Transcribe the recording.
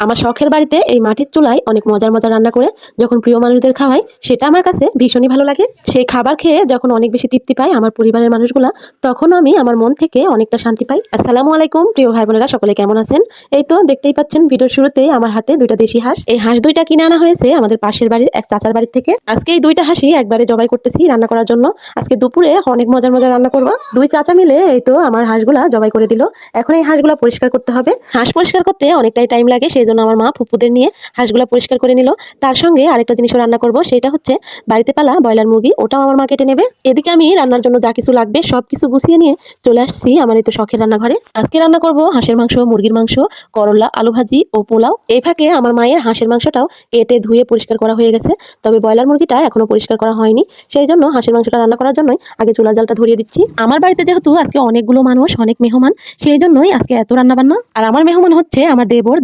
আমার শখের বাড়িতে এই মাটির চুলায় অনেক মজার মজার রান্না করে যখন প্রিয় মানুষদের খাওয়াই, সেটা আমার কাছে ভীষণই ভালো লাগে। সেই খাবার খেয়ে যখন অনেক বেশি তৃপ্তি পাই আমার পরিবারের মানুষগুলা, তখন আমি আমার মন থেকে অনেকটা শান্তি পাই। আসসালামু আলাইকুম প্রিয় ভাই বোনেরা, সকলে কেমন আছেন? এই তো দেখতেই পাচ্ছেন ভিডিওর শুরুতেই আমার হাতে দুইটা দেশি হাঁস। এই হাঁস দুইটা কিনে আনা হয়েছে আমাদের পাশের বাড়ির এক চাচার বাড়ি থেকে। আজকে এই দুইটা হাঁসই একবারে জবাই করতেছি রান্না করার জন্য। আজকে দুপুরে অনেক মজার মজার রান্না করবো। দুই চাচা মিলে এই তো আমার হাঁসগুলা জবাই করে দিল। এখন এই হাঁসগুলা পরিষ্কার করতে হবে। হাঁস পরিষ্কার করতে অনেকটাই টাইম লাগে, সেই জন্য আমার মা ফুপুদের নিয়ে হাঁসগুলা পরিষ্কার করে নিল। তার সঙ্গে আরেকটা জিনিসও রান্না করব, সেটা হচ্ছে বাড়িতে পালা ব্রয়লার মুরগি, ওটাও আমার মা কেটে নেবে। এদিকে আমি রান্নার জন্য যা কিছু লাগবে সবকিছু গুছিয়ে নিয়ে চলে আসছি আমার এই তো শখের রান্নাঘরে। আজকে রান্না করব হাঁসের মাংস, মুরগির মাংস, করলা, আলু ভাজি ও পোলাও। এই ফাঁকে আমার মায়ের হাঁসের মাংসটাও কেটে ধুয়ে পরিষ্কার করা হয়ে গেছে, তবে ব্রয়লার মুরগিটা এখনো পরিষ্কার করা হয়নি। সেই জন্য হাঁসের মাংসটা রান্না করার জন্যই আগে চুলার জালটা ধরিয়ে দিচ্ছি। আমার বাড়িতে যেহেতু আজকে অনেকগুলো মানুষ, অনেক মেহমান, সেই জন্যই আজকে এত রান্না বান্না। আর আমার মেহমান হচ্ছে আমার দেবরের